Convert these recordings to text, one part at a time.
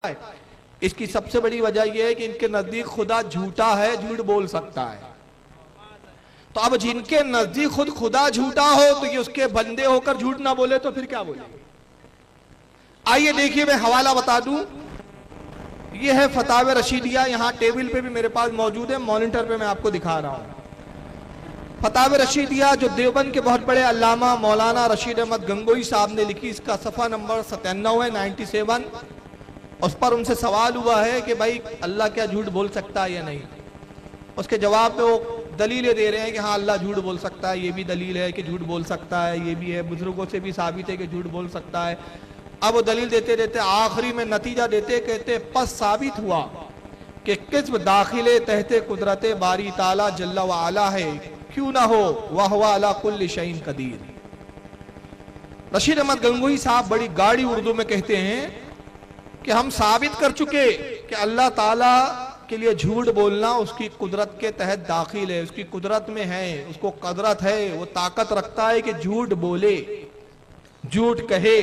ہے۔ اس کی سب سے بڑی وجہ یہ ہے کہ ان کے نزدیک خدا جھوٹا ہے، جھوٹ بول سکتا ہے۔ تو اب جن کے نزدیک خود خدا جھوٹا ہو تو یہ اس کے بندے ہو کر جھوٹ نہ بولے تو پھر کیا بولے؟ آئیے دیکھیے، میں حوالہ بتا دوں، یہ ہے فتاوی رشیدیہ، یہاں ٹیبل پہ بھی میرے پاس موجود ہے، مانیٹر پہ میں آپ کو دکھا رہا ہوں۔ فتاوی رشیدیہ جو دیوبند کے بہت بڑے علامہ مولانا رشید احمد گنگوئی صاحب نے لکھی، اس کا صفحہ نمبر 97 ہے، 97۔ اس پر ان سے سوال ہوا ہے کہ بھائی اللہ کیا جھوٹ بول سکتا ہے یا نہیں؟ اس کے جواب میں وہ دلیلیں دے رہے ہیں کہ ہاں اللہ جھوٹ بول سکتا ہے، یہ بھی دلیل ہے کہ جھوٹ بول سکتا ہے، یہ بھی ہے، بزرگوں سے بھی ثابت ہے کہ جھوٹ بول سکتا ہے۔ اب وہ دلیل دیتے دیتے آخری میں نتیجہ دیتے کہتے پس ثابت ہوا کہ قسم داخل تحت قدرت باری تعالی جل وعلا ہے، کیوں نہ ہو وَهُوَ عَلَى كُلِّ شَيْءٍ قَدِيرٌ۔ رشید احمد گنگوئی صاحب بڑی گاڑی اردو میں کہتے ہیں کہ ہم ثابت کر چکے کہ اللہ تعالیٰ کے لیے جھوٹ بولنا اس کی قدرت کے تحت داخل ہے، اس کی قدرت میں ہے، اس کو قدرت ہے، وہ طاقت رکھتا ہے کہ جھوٹ بولے، جھوٹ کہے،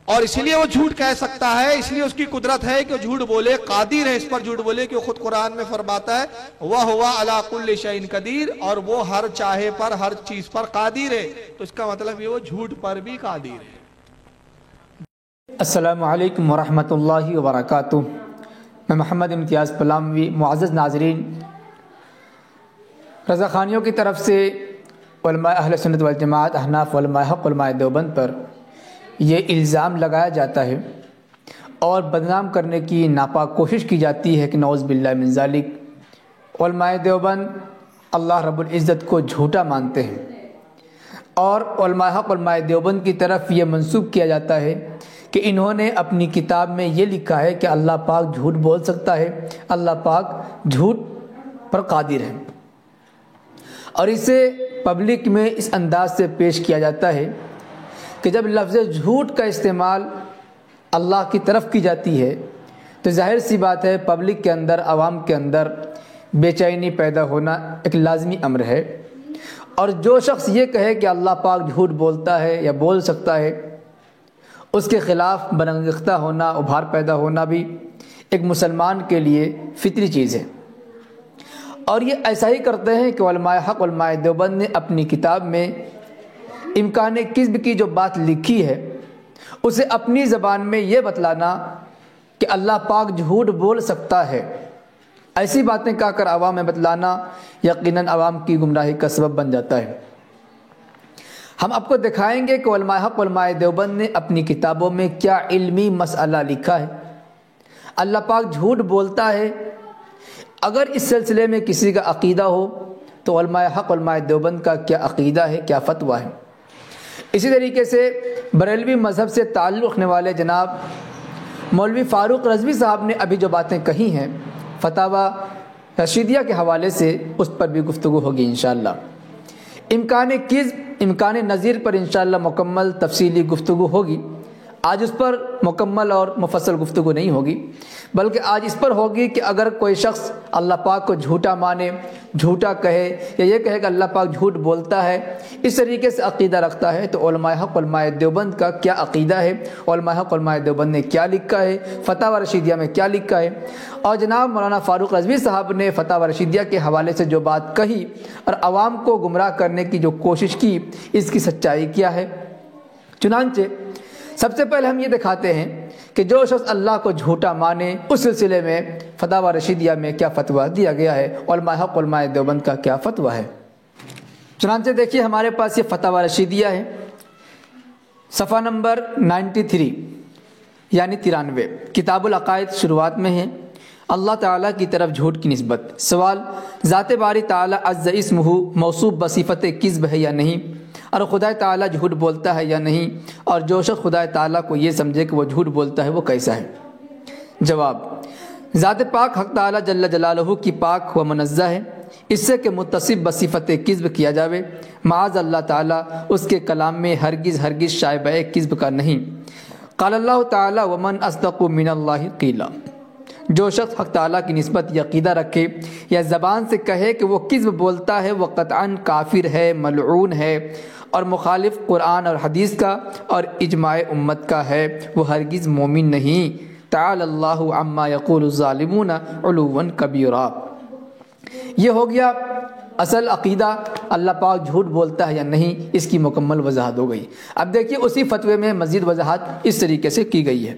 اور اس لیے وہ جھوٹ کہہ سکتا ہے، اس لیے اس کی قدرت ہے کہ وہ جھوٹ بولے، قادر ہے اس پر جھوٹ بولے، کہ وہ خود قرآن میں فرماتا ہے وَهُوَ عَلَى كُلِّ شَيْءٍ قَدِيرٌ، اور وہ ہر چاہے پر ہر چیز پر قادر ہے، تو اس کا مطلب یہ وہ جھوٹ پر بھی قادر ہے۔ السلام علیکم ورحمۃ اللہ وبرکاتہ۔ میں محمد امتیاز پلاموی۔ معزز ناظرین، رضا خانیوں کی طرف سے علماء اہل سنت والجماعت، احناف، علماء حق، علماء دیوبند پر یہ الزام لگایا جاتا ہے اور بدنام کرنے کی ناپاک کوشش کی جاتی ہے کہ نعوذ باللہ من ذالک علماء دیوبند اللہ رب العزت کو جھوٹا مانتے ہیں، اور علماء حق، علماء دیوبند کی طرف یہ منسوب کیا جاتا ہے کہ انہوں نے اپنی کتاب میں یہ لکھا ہے کہ اللہ پاک جھوٹ بول سکتا ہے، اللہ پاک جھوٹ پر قادر ہے، اور اسے پبلک میں اس انداز سے پیش کیا جاتا ہے کہ جب لفظ جھوٹ کا استعمال اللہ کی طرف کی جاتی ہے تو ظاہر سی بات ہے پبلک کے اندر، عوام کے اندر بے چینی پیدا ہونا ایک لازمی امر ہے، اور جو شخص یہ کہے کہ اللہ پاک جھوٹ بولتا ہے یا بول سکتا ہے، اس کے خلاف برانگیختہ ہونا، ابھار پیدا ہونا بھی ایک مسلمان کے لیے فطری چیز ہے، اور یہ ایسا ہی کرتے ہیں کہ علماء حق، علماء دیوبند نے اپنی کتاب میں امکان کذب کی جو بات لکھی ہے اسے اپنی زبان میں یہ بتلانا کہ اللہ پاک جھوٹ بول سکتا ہے، ایسی باتیں کہہ کر عوام میں بتلانا یقیناً عوام کی گمراہی کا سبب بن جاتا ہے۔ ہم آپ کو دکھائیں گے کہ علماء حق، علماء دیوبند نے اپنی کتابوں میں کیا علمی مسئلہ لکھا ہے۔ اللہ پاک جھوٹ بولتا ہے، اگر اس سلسلے میں کسی کا عقیدہ ہو تو علماء حق، علماء دیوبند کا کیا عقیدہ ہے، کیا فتویٰ ہے۔ اسی طریقے سے بریلوی مذہب سے تعلق رکھنے والے جناب مولوی فاروق رضوی صاحب نے ابھی جو باتیں کہی ہیں فتاوی رشیدیہ کے حوالے سے، اس پر بھی گفتگو ہوگی انشاءاللہ۔ امکان کذب، امکان نظیر پر انشاءاللہ مکمل تفصیلی گفتگو ہوگی۔ آج اس پر مکمل اور مفصل گفتگو نہیں ہوگی، بلکہ آج اس پر ہوگی کہ اگر کوئی شخص اللہ پاک کو جھوٹا مانے، جھوٹا کہے، یا یہ کہے کہ اللہ پاک جھوٹ بولتا ہے، اس طریقے سے عقیدہ رکھتا ہے تو علماء حق، علماء دیوبند کا کیا عقیدہ ہے، علماء حق، علماء دیوبند نے کیا لکھا ہے، فتاوی رشیدیہ میں کیا لکھا ہے، اور جناب مولانا فاروق رضوی صاحب نے فتاوی رشیدیہ کے حوالے سے جو بات کہی اور عوام کو گمراہ کرنے کی جو کوشش کی، اس کی سچائی کیا ہے۔ چنانچہ سب سے پہلے ہم یہ دکھاتے ہیں کہ جو شخص اللہ کو جھوٹا مانے، اس سلسلے میں فتاوی رشیدیہ میں کیا فتویٰ دیا گیا ہے، علماء حق، علماء دیوبند کا کیا فتویٰ ہے۔ چنانچہ دیکھیے ہمارے پاس یہ فتاوی رشیدیہ ہے، صفحہ نمبر 93 یعنی 93، کتاب العقائد شروعات میں ہے۔ اللہ تعالیٰ کی طرف جھوٹ کی نسبت۔ سوال: ذات باری تعالیٰ عز اسمہ موصوف بصفت کذب ہے یا نہیں، اور خدا تعالیٰ جھوٹ بولتا ہے یا نہیں، اور جو شخص خدا تعالیٰ کو یہ سمجھے کہ وہ جھوٹ بولتا ہے وہ کیسا ہے؟ جواب: ذات پاک حق تعالیٰ جل جلالہ کی پاک و منزہ ہے اس سے کہ متصف بصفت کذب کیا جاوے، معاذ اللہ تعالیٰ اس کے کلام میں ہرگز شائبہ کذب کا نہیں۔ قال اللہ تعالیٰ ومن اصدق من اللہ قیلا۔ جو شخص حق تعالیٰ کی نسبت یہ عقیدہ رکھے یا زبان سے کہے کہ وہ کذب بولتا ہے وہ قطعاً کافر ہے، ملعون ہے، اور مخالف قرآن اور حدیث کا اور اجماع امت کا ہے، وہ ہرگز مومن نہیں۔ تعالی اللہ عما یقول الظالمون علوا کبیرا۔ یہ ہو گیا اصل عقیدہ، اللہ پاک جھوٹ بولتا ہے یا نہیں، اس کی مکمل وضاحت ہو گئی۔ اب دیکھیے اسی فتوے میں مزید وضاحت اس طریقے سے کی گئی ہے۔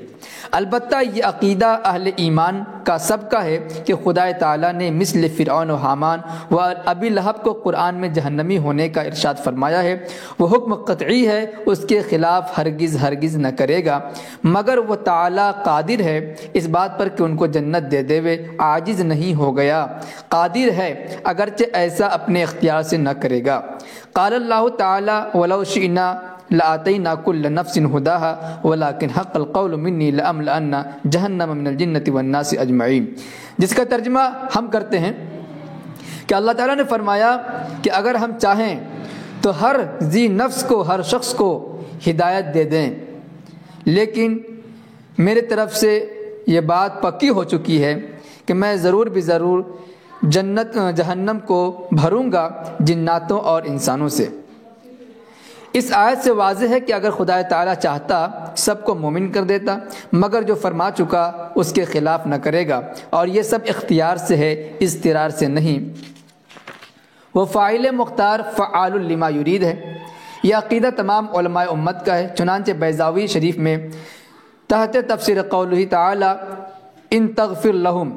البتہ یہ عقیدہ اہل ایمان کا سب کا ہے کہ خدا تعالیٰ نے مثل فرعون و حامان و ابی لہب کو قرآن میں جہنمی ہونے کا ارشاد فرمایا ہے، وہ حکم قطعی ہے، اس کے خلاف ہرگز نہ کرے گا، مگر وہ تعالیٰ قادر ہے اس بات پر کہ ان کو جنت دے دے، عاجز نہیں ہو گیا، قادر ہے اگرچہ ایسا اپنے اختیار سے نہ کرے گا۔ قال اللہ تعالیٰ ولو شئنا لآتینا کل نفس ہداها ولکن حق القول منی لأملأن جہنم من الجنة والناس اجمعین، جس کا ترجمہ ہم کرتے ہیں کہ اللہ تعالیٰ نے فرمایا کہ اگر ہم چاہیں تو ہر ذی نفس کو، ہر شخص کو ہدایت دے دیں، لیکن میرے طرف سے یہ بات پکی ہو چکی ہے کہ میں ضرور بھی ضرور جہنم کو بھروں گا جناتوں اور انسانوں سے۔ اس آیت سے واضح ہے کہ اگر خدا تعالیٰ چاہتا سب کو مومن کر دیتا، مگر جو فرما چکا اس کے خلاف نہ کرے گا، اور یہ سب اختیار سے ہے، اضطرار سے نہیں۔ وہ فاعل مختار فعال لما یرید ہے۔ یہ عقیدہ تمام علماء امت کا ہے، چنانچہ بیضاوی شریف میں تحت تفسیر قولہ تعالی ان تغفر لہم،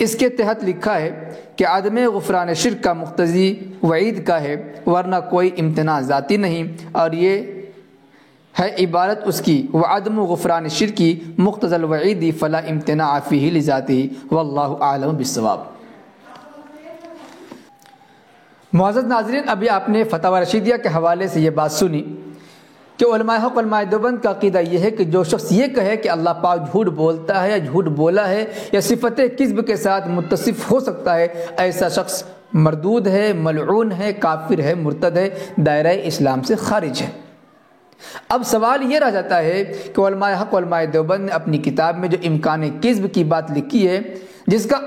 اس کے تحت لکھا ہے کہ عدم غفران شرک کا مقتضی وعید کا ہے، ورنہ کوئی امتناع ذاتی نہیں، اور یہ ہے عبارت اس کی وعدم غفران شرکی مقتضی الوعید فلا امتناع فیہ لذاتہ واللہ اعلم بالصواب۔ معزز ناظرین، ابھی آپ نے فتاوی رشیدیہ کے حوالے سے یہ بات سنی کہ علماء حق علماء دیوبند کا عقیدہ یہ ہے کہ جو شخص یہ کہے کہ اللہ پاک جھوٹ بولتا ہے یا جھوٹ بولا ہے یا صفت کذب کے ساتھ متصف ہو سکتا ہے، ایسا شخص مردود ہے، ملعون ہے، کافر ہے، مرتد ہے، دائرہ اسلام سے خارج ہے۔ اب سوال یہ رہ جاتا ہے کہ علماء حق علماء دیوبند نے اپنی کتاب میں جو امکان کذب کی بات لکھی ہے، جس کا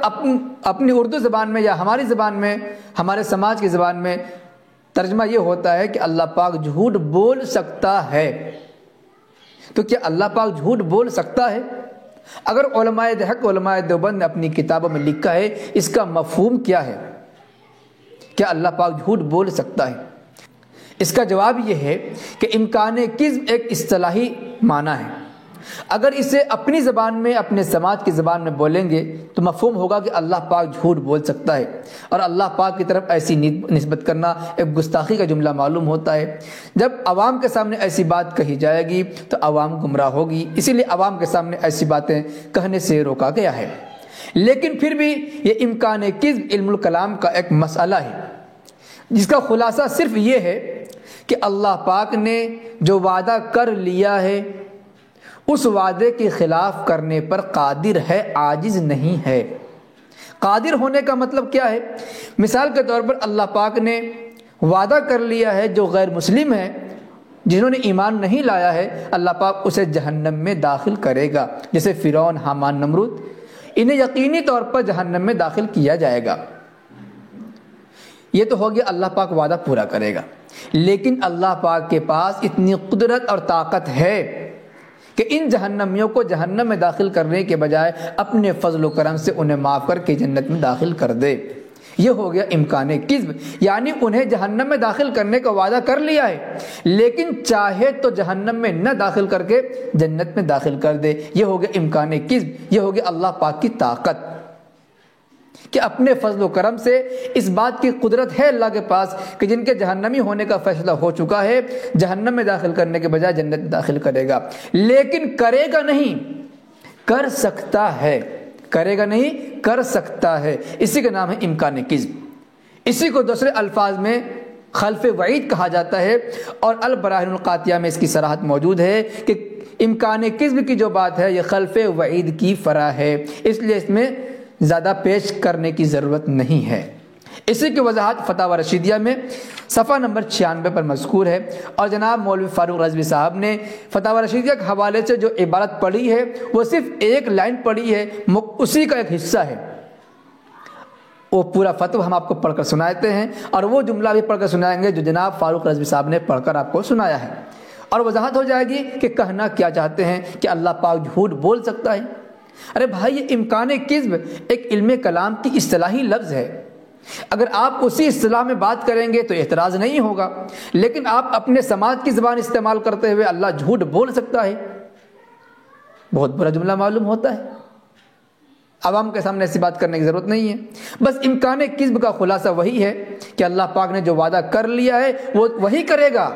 اپنی اردو زبان میں یا ہماری زبان میں، ہمارے سماج کی زبان میں ترجمہ یہ ہوتا ہے کہ اللہ پاک جھوٹ بول سکتا ہے، تو کیا اللہ پاک جھوٹ بول سکتا ہے؟ اگر علماء حق علماء دیوبند نے اپنی کتابوں میں لکھا ہے، اس کا مفہوم کیا ہے؟ کیا اللہ پاک جھوٹ بول سکتا ہے؟ اس کا جواب یہ ہے کہ امکان کذب ایک اصطلاحی معنی ہے۔ اگر اسے اپنی زبان میں، اپنے سماج کی زبان میں بولیں گے تو مفہوم ہوگا کہ اللہ پاک جھوٹ بول سکتا ہے، اور اللہ پاک کی طرف ایسی نسبت کرنا ایک گستاخی کا جملہ معلوم ہوتا ہے۔ جب عوام کے سامنے ایسی بات کہی جائے گی تو عوام گمراہ ہوگی، اسی لیے عوام کے سامنے ایسی باتیں کہنے سے روکا گیا ہے۔ لیکن پھر بھی یہ امکان کذب علم الکلام کا ایک مسئلہ ہے، جس کا خلاصہ صرف یہ ہے کہ اللہ پاک نے جو وعدہ کر لیا ہے اس وعدے کے خلاف کرنے پر قادر ہے، عاجز نہیں ہے۔ قادر ہونے کا مطلب کیا ہے؟ مثال کے طور پر اللہ پاک نے وعدہ کر لیا ہے جو غیر مسلم ہے، جنہوں نے ایمان نہیں لایا ہے، اللہ پاک اسے جہنم میں داخل کرے گا، جیسے فرعون، حامان، نمرود، انہیں یقینی طور پر جہنم میں داخل کیا جائے گا۔ یہ تو ہو گیا اللہ پاک وعدہ پورا کرے گا، لیکن اللہ پاک کے پاس اتنی قدرت اور طاقت ہے کہ ان جہنمیوں کو جہنم میں داخل کرنے کے بجائے اپنے فضل و کرم سے انہیں معاف کر کے جنت میں داخل کر دے۔ یہ ہو گیا امکان کذب، یعنی انہیں جہنم میں داخل کرنے کا وعدہ کر لیا ہے، لیکن چاہے تو جہنم میں نہ داخل کر کے جنت میں داخل کر دے۔ یہ ہو گیا امکان کذب، یہ ہو گیا اللہ پاک کی طاقت کہ اپنے فضل و کرم سے اس بات کی قدرت ہے اللہ کے پاس کہ جن کے جہنمی ہونے کا فیصلہ ہو چکا ہے، جہنم میں داخل کرنے کے بجائے جنت میں داخل کرے گا، لیکن کرے گا نہیں، کر سکتا ہے، کرے گا نہیں، کر سکتا ہے۔ اسی کا نام ہے امکان کذب۔ اسی کو دوسرے الفاظ میں خلف وعید کہا جاتا ہے، اور البراہین القاطعہ میں اس کی صراحت موجود ہے کہ امکان کذب کی جو بات ہے یہ خلف وعید کی فرع ہے، اس لیے اس میں زیادہ پیش کرنے کی ضرورت نہیں ہے۔ اسی کی وضاحت فتاوی رشیدیہ میں صفحہ نمبر 96 پر مذکور ہے، اور جناب مولوی فاروق رضوی صاحب نے فتاوی رشیدیہ کے حوالے سے جو عبارت پڑھی ہے وہ صرف ایک لائن پڑھی ہے، اسی کا ایک حصہ ہے۔ وہ پورا فتویٰ ہم آپ کو پڑھ کر سناتے ہیں، اور وہ جملہ بھی پڑھ کر سنائیں گے جو جناب فاروق رضوی صاحب نے پڑھ کر آپ کو سنایا ہے۔ اور وضاحت ہو جائے گی کہ کہنا کیا چاہتے ہیں کہ اللہ پاک جھوٹ بول سکتا ہے۔ ارے بھائی، یہ امکان کذب ایک علم کلام کی اصطلاحی لفظ ہے، اگر آپ اسی اصطلاح میں بات کریں گے تو اعتراض نہیں ہوگا، لیکن آپ اپنے سماج کی زبان استعمال کرتے ہوئے اللہ جھوٹ بول سکتا ہے، بہت برا جملہ معلوم ہوتا ہے۔ عوام کے سامنے ایسی بات کرنے کی ضرورت نہیں ہے۔ بس امکان کذب کا خلاصہ وہی ہے کہ اللہ پاک نے جو وعدہ کر لیا ہے وہ وہی کرے گا،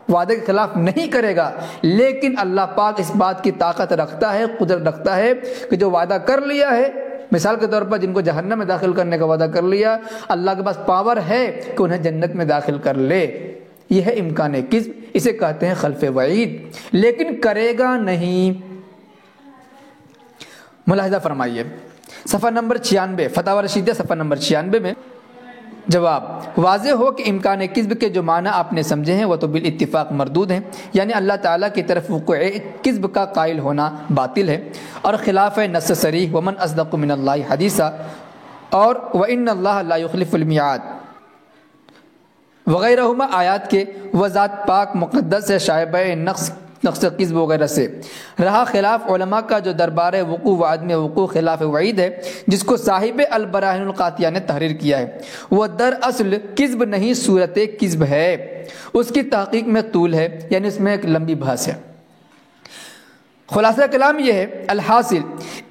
وعدے کے خلاف نہیں کرے گا، لیکن اللہ پاک اس بات کی طاقت رکھتا ہے، قدرت رکھتا ہے کہ جو وعدہ کر لیا ہے، مثال کے طور پر جن کو جہنم میں داخل کرنے کا وعدہ کر لیا، اللہ کے پاس پاور ہے کہ انہیں جنت میں داخل کر لے۔ یہ ہے امکان کذب، اسے کہتے ہیں خلف وعید، لیکن کرے گا نہیں۔ ملاحظہ فرمائیے صفحہ نمبر 96، فتاوی رشیدہ صفحہ نمبر 96 میں جواب: واضح ہو کہ امکان کذب کے جو معنی آپ نے سمجھے ہیں وہ تو بالاتفاق مردود ہیں، یعنی اللہ تعالیٰ کی طرف وقوع کذب کا قائل ہونا باطل ہے اور خلاف نص صریح ومن اصدق من اللہ حدیثا اور وَإِنَّ اللَّهَ لَا يُخْلِفُ الْمِيعَادَ وغیرہما آیات کے وہ ذات پاک مقدس ہے شائبہ نقص کذب وغیرہ سے۔ رہا خلاف علماء کا جو دربار وقوع و عدم وقوع خلاف وعید ہے، جس کو صاحب البراہین القاطعہ نے تحریر کیا ہے، وہ در اصل کذب نہیں صورت کذب ہے، اس کی تحقیق میں طول ہے، یعنی اس میں ایک لمبی بحث ہے۔ خلاصہ کلام یہ ہے، الحاصل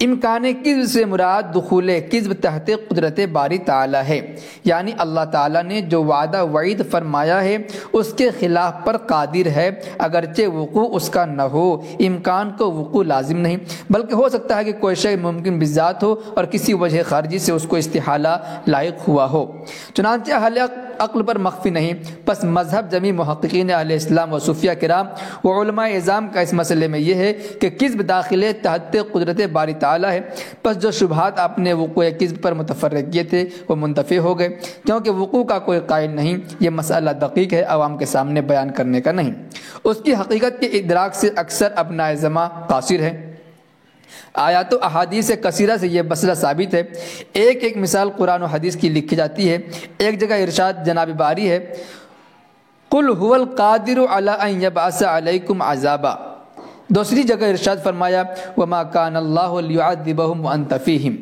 امکان کذب سے مراد دخول کذب تحت قدرت باری تعالیٰ ہے، یعنی اللہ تعالیٰ نے جو وعدہ وعید فرمایا ہے اس کے خلاف پر قادر ہے، اگرچہ وقوع اس کا نہ ہو۔ امکان کو وقوع لازم نہیں، بلکہ ہو سکتا ہے کہ کوئی شے ممکن بذات ہو اور کسی وجہ خارجی سے اس کو استحالہ لائق ہوا ہو، چنانچہ اہل عقل پر مخفی نہیں۔ پس مذہب جمی محققین اہل اسلام و صوفیہ کرام و علماء اعظام کا اس مسئلے میں یہ ہے کہ کذب داخل تحت قدرت باری تعالیٰ ہے۔ پس جو شبہات آپ نے وقوع کذب پر متفرق کیے تھے وہ منتفی ہو گئے، کیونکہ وقوع کا کوئی قائل نہیں۔ یہ مسئلہ دقیق ہے، عوام کے سامنے بیان کرنے کا نہیں، اس کی حقیقت کے ادراک سے اکثر ابناء زماں قاصر ہے۔ آیات و احادیث کثیرہ سے یہ مسئلہ ثابت ہے۔ ایک مثال قرآن و حدیث کی لکھی جاتی ہے۔ ایک جگہ ارشاد جناب باری ہے، قل هو القادر علی ان یبعث علیکم عذابا۔ دوسری جگہ ارشاد فرمایا، وما کان اللہ لیعذبہم وانت فیہم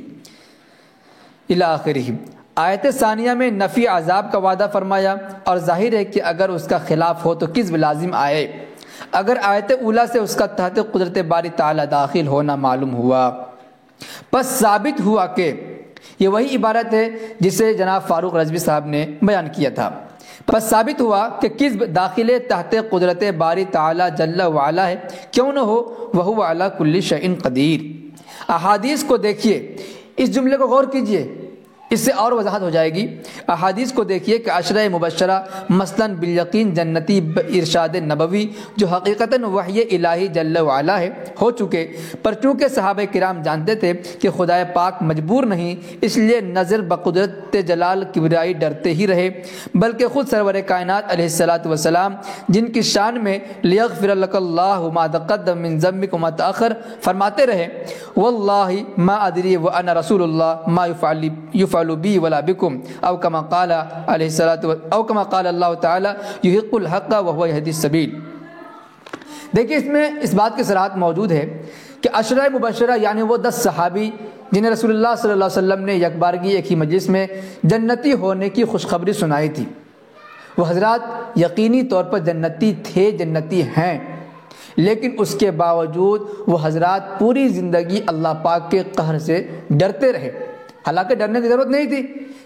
الی آخرہ۔ آیت ثانیہ میں نفی عذاب کا وعدہ فرمایا، اور ظاہر ہے کہ اگر اس کا خلاف ہو تو کذب لازم آئے۔ اگر آیت اولا سے اس کا تحت قدرت باری تعالیٰ داخل ہونا معلوم ہوا، پس ثابت ہوا کہ یہ وہی عبارت ہے جسے جناب فاروق رضوی صاحب نے بیان کیا تھا۔ پس ثابت ہوا کہ کذب داخل تحت قدرت باری تعالیٰ جل وعلا ہے، کیوں نہ ہو، وہو علی کل شیء قدیر۔ احادیث کو دیکھیے، اس جملے کو غور کیجئے، اس سے اور وضاحت ہو جائے گی۔ احادیث کو دیکھیے کہ عشرہ مبشرہ مثلاً بالیقین جنتی ارشاد نبوی جو حقیقتاً وحی الہی جل وعلا ہے ہو چکے، پر چونکہ صحابہ کرام جانتے تھے کہ خدائے پاک مجبور نہیں، اس لیے نظر بقدرت جلال کبریائی ڈرتے ہی رہے، بلکہ خود سرور کائنات علیہ الصلاۃ والسلام جن کی شان میں لیغفر لک اللہ ما تقدم من ذنبک وما تأخر فرماتے رہے، واللہ ما ادری وانا رسول اللہ ما یفعل بی ولا بکم، او کما قال علیہ الصلاۃ او کما قال اللہ تعالی یحق الحق وهو یهدی السبیل۔ دیکھیے اس میں اس بات کی صراحت موجود ہے کہ عشرہ مبشرہ یعنی وہ 10 صحابی جنہیں رسول اللہ صلی اللہ علیہ وسلم نے یک بارگی ایک ہی مجلس میں جنتی ہونے کی خوشخبری سنائی تھی، وہ حضرات یقینی طور پر جنتی تھے، جنتی ہیں، لیکن اس کے باوجود وہ حضرات پوری زندگی اللہ پاک کے قہر سے ڈرتے رہے۔ حالانکہ ڈرنے کی ضرورت نہیں تھی،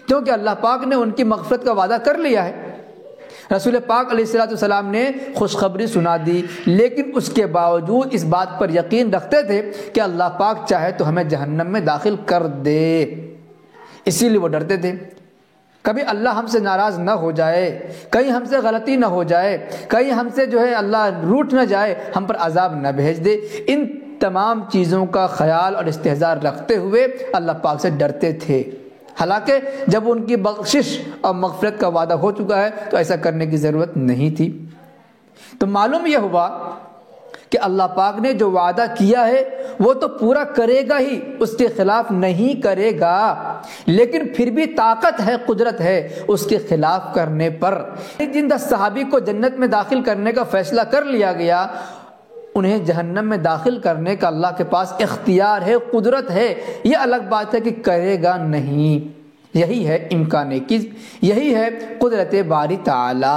کیونکہ اللہ پاک نے ان کی مغفرت کا وعدہ کر لیا ہے، رسول پاک علیہ الصلوۃ والسلام نے خوشخبری سنا دی، لیکن اس کے باوجود اس بات پر یقین رکھتے تھے کہ اللہ پاک چاہے تو ہمیں جہنم میں داخل کر دے، اسی لیے وہ ڈرتے تھے کبھی اللہ ہم سے ناراض نہ ہو جائے، کہیں ہم سے غلطی نہ ہو جائے، کہیں ہم سے جو ہے اللہ روٹ نہ جائے، ہم پر عذاب نہ بھیج دے۔ ان تمام چیزوں کا خیال اور استحضار رکھتے ہوئے اللہ پاک سے ڈرتے تھے، حالانکہ جب ان کی بخشش اور مغفرت کا وعدہ ہو چکا ہے تو ایسا کرنے کی ضرورت نہیں تھی۔ تو معلوم یہ ہوا کہ اللہ پاک نے جو وعدہ کیا ہے وہ تو پورا کرے گا ہی، اس کے خلاف نہیں کرے گا، لیکن پھر بھی طاقت ہے، قدرت ہے اس کے خلاف کرنے پر۔ جن 10 صحابی کو جنت میں داخل کرنے کا فیصلہ کر لیا گیا، انہیں جہنم میں داخل کرنے کا اللہ کے پاس اختیار ہے، قدرت ہے، یہ الگ بات ہے کہ کرے گا نہیں۔ یہی ہے امکان کذب، یہی ہے قدرت باری تعالی۔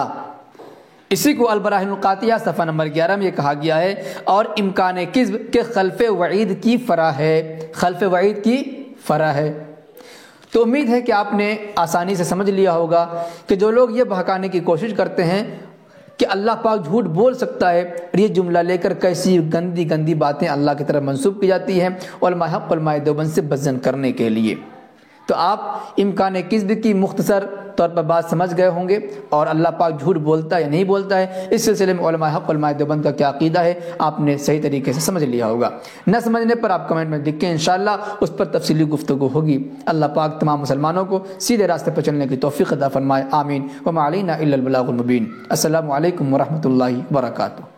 اسی کو البراہین القاطعہ صفحہ نمبر 11 میں یہ کہا گیا ہے، اور امکان کذب کے خلف وعید کی فرع ہے، خلف وعید کی فرع ہے۔ تو امید ہے کہ آپ نے آسانی سے سمجھ لیا ہوگا کہ جو لوگ یہ بہکانے کی کوشش کرتے ہیں کہ اللہ پاک جھوٹ بول سکتا ہے، اور یہ جملہ لے کر کیسی گندی گندی باتیں اللہ کی طرف منسوب کی جاتی ہیں علماء حق علماء دیوبند سے بزن کرنے کے لیے۔ تو آپ امکان کذب کی مختصر طور پر بات سمجھ گئے ہوں گے، اور اللہ پاک جھوٹ بولتا ہے یا نہیں بولتا ہے، اس سلسلے میں علماء حق علماء دیوبند کا کیا عقیدہ ہے آپ نے صحیح طریقے سے سمجھ لیا ہوگا۔ نہ سمجھنے پر آپ کمنٹ میں لکھیں، انشاءاللہ اس پر تفصیلی گفتگو ہوگی۔ اللہ پاک تمام مسلمانوں کو سیدھے راستے پر چلنے کی توفیق عطا فرمائے، آمین۔ وما علینا الا البلاغ المبین۔ السلام علیکم ورحمۃ اللہ وبرکاتہ۔